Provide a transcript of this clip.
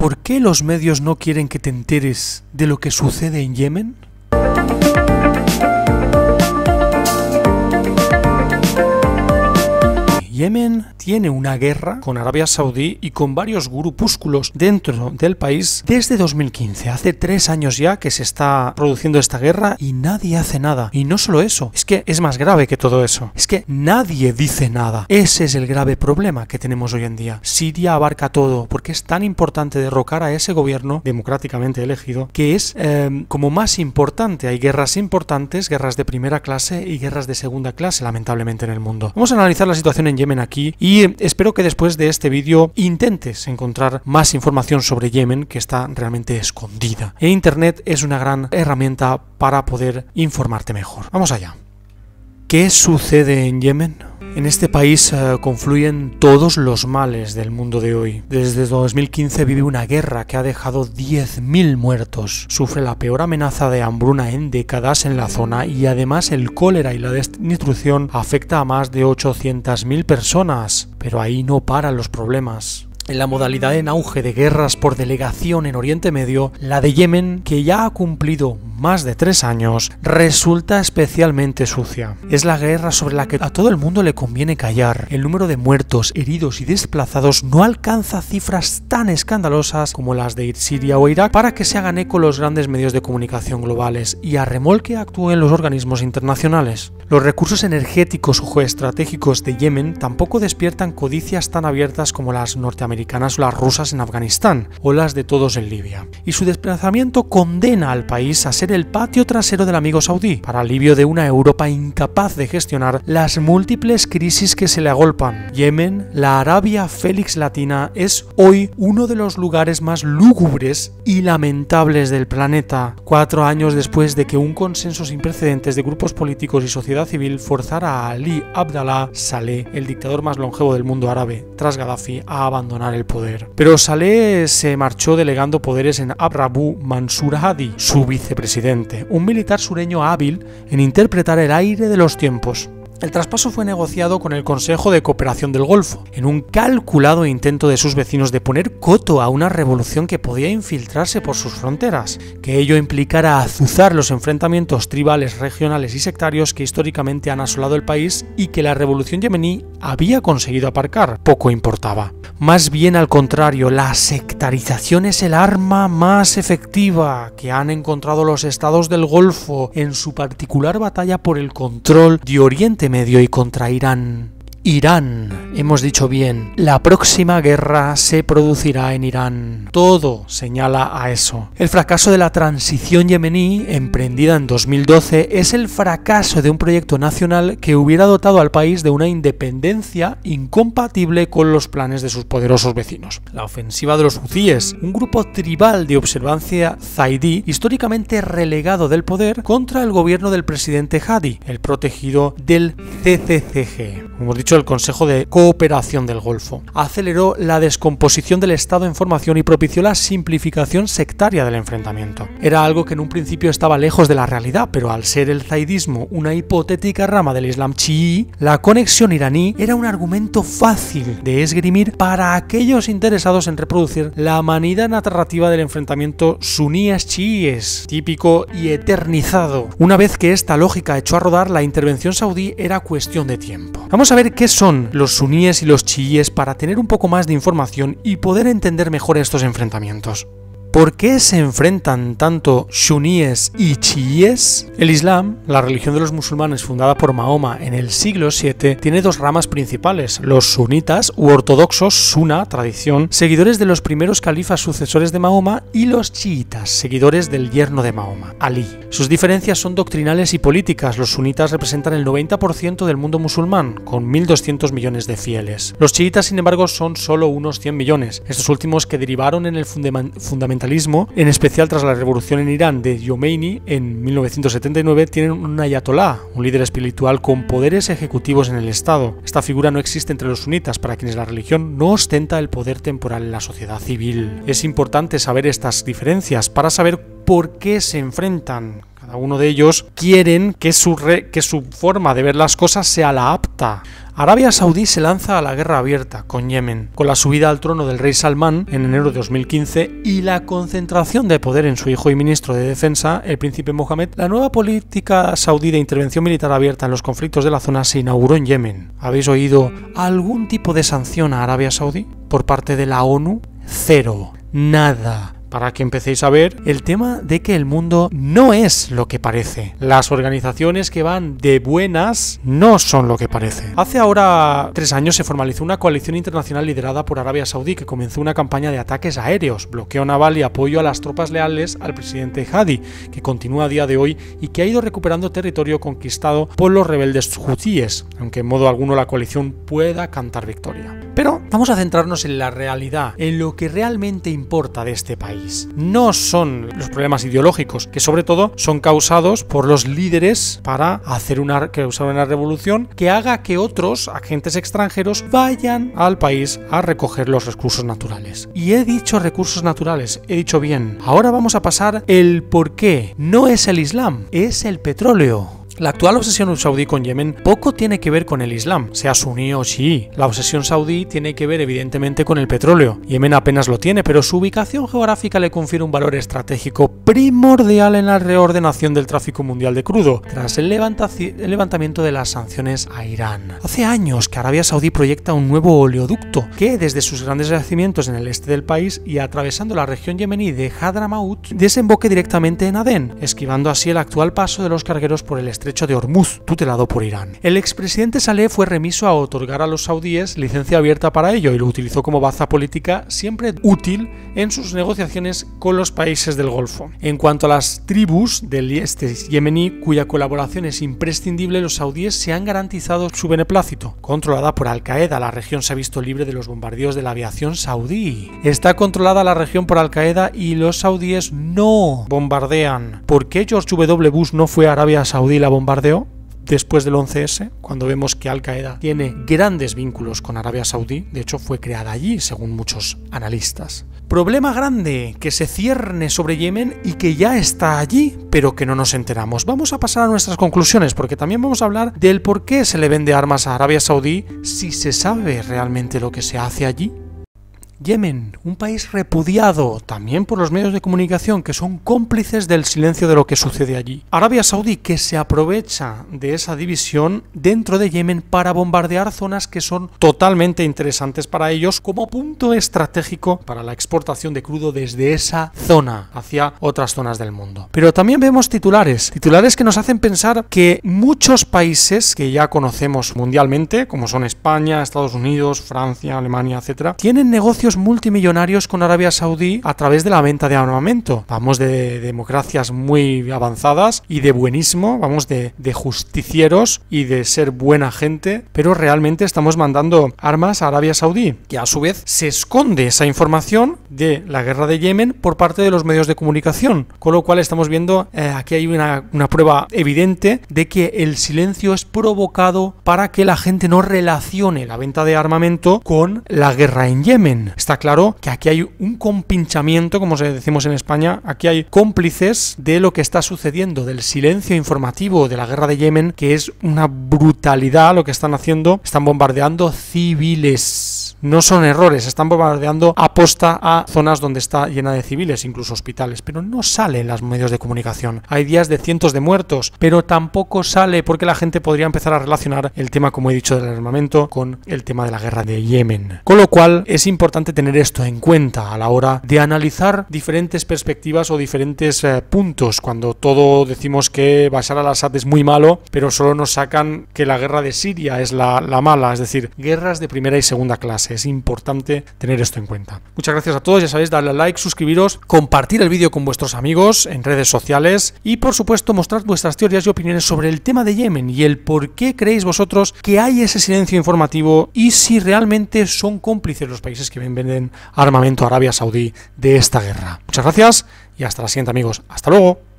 ¿Por qué los medios no quieren que te enteres de lo que sucede en Yemen? Yemen tiene una guerra con Arabia Saudí y con varios grupúsculos dentro del país desde 2015. Hace 3 años ya que se está produciendo esta guerra y nadie hace nada. Y no solo eso, es que es más grave que todo eso. Es que nadie dice nada. Ese es el grave problema que tenemos hoy en día. Siria abarca todo porque es tan importante derrocar a ese gobierno democráticamente elegido que es como más importante. Hay guerras importantes, guerras de primera clase y guerras de segunda clase, lamentablemente, en el mundo. Vamos a analizar la situación en Yemen aquí y espero que después de este vídeo intentes encontrar más información sobre Yemen, que está realmente escondida. E Internet es una gran herramienta para poder informarte mejor. Vamos allá. ¿Qué sucede en Yemen? En este país confluyen todos los males del mundo de hoy. Desde 2015 vive una guerra que ha dejado 10.000 muertos. Sufre la peor amenaza de hambruna en décadas en la zona y además el cólera y la desnutrición afecta a más de 800.000 personas. Pero ahí no paran los problemas. En la modalidad en auge de guerras por delegación en Oriente Medio, la de Yemen, que ya ha cumplido más de 3 años, resulta especialmente sucia. Es la guerra sobre la que a todo el mundo le conviene callar. El número de muertos, heridos y desplazados no alcanza cifras tan escandalosas como las de Siria o Irak para que se hagan eco los grandes medios de comunicación globales y a remolque actúen los organismos internacionales. Los recursos energéticos o geoestratégicos de Yemen tampoco despiertan codicias tan abiertas como las norteamericanas o las rusas en Afganistán o las de todos en Libia. Y su desplazamiento condena al país a ser el patio trasero del amigo saudí, para alivio de una Europa incapaz de gestionar las múltiples crisis que se le agolpan. Yemen, la Arabia Félix Latina, es hoy uno de los lugares más lúgubres y lamentables del planeta, 4 años después de que un consenso sin precedentes de grupos políticos y sociedad civil forzara a Ali Abdallah Saleh, el dictador más longevo del mundo árabe, tras Gaddafi, a abandonar el poder. Pero Saleh se marchó delegando poderes en Abu Mansur Hadi, su vicepresidente, un militar sureño hábil en interpretar el aire de los tiempos. El traspaso fue negociado con el Consejo de Cooperación del Golfo, en un calculado intento de sus vecinos de poner coto a una revolución que podía infiltrarse por sus fronteras, que ello implicara azuzar los enfrentamientos tribales, regionales y sectarios que históricamente han asolado el país y que la revolución yemení había conseguido aparcar. Poco importaba. Más bien al contrario, la sectarización es el arma más efectiva que han encontrado los estados del Golfo en su particular batalla por el control de Oriente Medio y contra Irán. Hemos dicho bien, la próxima guerra se producirá en Irán. Todo señala a eso. El fracaso de la transición yemení, emprendida en 2012, es el fracaso de un proyecto nacional que hubiera dotado al país de una independencia incompatible con los planes de sus poderosos vecinos. La ofensiva de los hutíes, un grupo tribal de observancia zaidí, históricamente relegado del poder, contra el gobierno del presidente Hadi, el protegido del CCCG. Hemos dicho el Consejo de Cooperación del Golfo, aceleró la descomposición del Estado en formación y propició la simplificación sectaria del enfrentamiento. Era algo que en un principio estaba lejos de la realidad, pero al ser el zaidismo una hipotética rama del Islam chií, la conexión iraní era un argumento fácil de esgrimir para aquellos interesados en reproducir la manida narrativa del enfrentamiento suníes-chiíes, típico y eternizado. Una vez que esta lógica echó a rodar, la intervención saudí era cuestión de tiempo. Vamos a ver qué son los suníes y los chiíes para tener un poco más de información y poder entender mejor estos enfrentamientos. ¿Por qué se enfrentan tanto suníes y chiíes? El Islam, la religión de los musulmanes fundada por Mahoma en el siglo VII, tiene 2 ramas principales: los sunitas u ortodoxos, suna, tradición, seguidores de los primeros califas sucesores de Mahoma, y los chiitas, seguidores del yerno de Mahoma, Ali. Sus diferencias son doctrinales y políticas. Los sunitas representan el 90% del mundo musulmán, con 1.200 millones de fieles. Los chiitas, sin embargo, son solo unos 100 millones, estos últimos que derivaron en el fundamentalismo, en especial tras la revolución en Irán de Khomeini en 1979, tienen un ayatolá, un líder espiritual con poderes ejecutivos en el Estado. Esta figura no existe entre los sunitas, para quienes la religión no ostenta el poder temporal en la sociedad civil. Es importante saber estas diferencias para saber por qué se enfrentan. Cada uno de ellos quieren que su forma de ver las cosas sea la apta. Arabia Saudí se lanza a la guerra abierta con Yemen, con la subida al trono del rey Salmán en enero de 2015 y la concentración de poder en su hijo y ministro de defensa, el príncipe Mohammed. La nueva política saudí de intervención militar abierta en los conflictos de la zona se inauguró en Yemen. ¿Habéis oído algún tipo de sanción a Arabia Saudí por parte de la ONU? Cero. Nada. Para que empecéis a ver el tema de que el mundo no es lo que parece. Las organizaciones que van de buenas no son lo que parece. Hace ahora 3 años se formalizó una coalición internacional liderada por Arabia Saudí que comenzó una campaña de ataques aéreos, bloqueo naval y apoyo a las tropas leales al presidente Hadi, que continúa a día de hoy y que ha ido recuperando territorio conquistado por los rebeldes hutíes, aunque en modo alguno la coalición pueda cantar victoria. Pero vamos a centrarnos en la realidad, en lo que realmente importa de este país. No son los problemas ideológicos, que sobre todo son causados por los líderes para causar una revolución que haga que otros agentes extranjeros vayan al país a recoger los recursos naturales. Y he dicho recursos naturales, he dicho bien. Ahora vamos a pasar el por qué. No es el Islam, es el petróleo. La actual obsesión saudí con Yemen poco tiene que ver con el Islam, sea suní o chií. La obsesión saudí tiene que ver evidentemente con el petróleo. Yemen apenas lo tiene, pero su ubicación geográfica le confiere un valor estratégico primordial en la reordenación del tráfico mundial de crudo, tras el levantamiento de las sanciones a Irán. Hace años que Arabia Saudí proyecta un nuevo oleoducto que, desde sus grandes yacimientos en el este del país y atravesando la región yemení de Hadramaut, desemboque directamente en Adén, esquivando así el actual paso de los cargueros por el estrecho de Hormuz, tutelado por Irán. El expresidente Saleh fue remiso a otorgar a los saudíes licencia abierta para ello y lo utilizó como baza política siempre útil en sus negociaciones con los países del Golfo. En cuanto a las tribus del este yemení, cuya colaboración es imprescindible, los saudíes se han garantizado su beneplácito. Controlada por Al-Qaeda, la región se ha visto libre de los bombardeos de la aviación saudí. Está controlada la región por Al-Qaeda y los saudíes no bombardean. ¿Por qué George W. Bush no fue a Arabia Saudí y la bombardeó después del 11S, cuando vemos que Al-Qaeda tiene grandes vínculos con Arabia Saudí? De hecho, fue creada allí, según muchos analistas. Problema grande que se cierne sobre Yemen y que ya está allí, pero que no nos enteramos. Vamos a pasar a nuestras conclusiones, porque también vamos a hablar del por qué se le vende armas a Arabia Saudí si se sabe realmente lo que se hace allí. Yemen, un país repudiado también por los medios de comunicación que son cómplices del silencio de lo que sucede allí. Arabia Saudí, que se aprovecha de esa división dentro de Yemen para bombardear zonas que son totalmente interesantes para ellos como punto estratégico para la exportación de crudo desde esa zona hacia otras zonas del mundo. Pero también vemos titulares que nos hacen pensar que muchos países que ya conocemos mundialmente, como son España, Estados Unidos, Francia, Alemania, etc., tienen negocios multimillonarios con Arabia Saudí a través de la venta de armamento. Vamos de democracias muy avanzadas y de buenismo, vamos de justicieros y de ser buena gente, pero realmente estamos mandando armas a Arabia Saudí, que a su vez se esconde esa información de la guerra de Yemen por parte de los medios de comunicación, con lo cual estamos viendo aquí hay una prueba evidente de que el silencio es provocado para que la gente no relacione la venta de armamento con la guerra en Yemen. Está claro que aquí hay un compinchamiento, como decimos en España, aquí hay cómplices de lo que está sucediendo, del silencio informativo de la guerra de Yemen, que es una brutalidad lo que están haciendo. Están bombardeando civiles. No son errores, están bombardeando aposta a zonas donde está llena de civiles, incluso hospitales, pero no sale en los medios de comunicación. Hay días de cientos de muertos, pero tampoco sale porque la gente podría empezar a relacionar el tema, como he dicho, del armamento con el tema de la guerra de Yemen. Con lo cual es importante tener esto en cuenta a la hora de analizar diferentes perspectivas o diferentes puntos. Cuando todo decimos que Bashar al-Assad es muy malo, pero solo nos sacan que la guerra de Siria es la mala, es decir, guerras de primera y segunda clase. Es importante tener esto en cuenta. Muchas gracias a todos, ya sabéis, darle a like, suscribiros, compartir el vídeo con vuestros amigos en redes sociales y por supuesto mostrar vuestras teorías y opiniones sobre el tema de Yemen y el por qué creéis vosotros que hay ese silencio informativo y si realmente son cómplices los países que venden armamento a Arabia Saudí de esta guerra. Muchas gracias y hasta la siguiente, amigos. Hasta luego.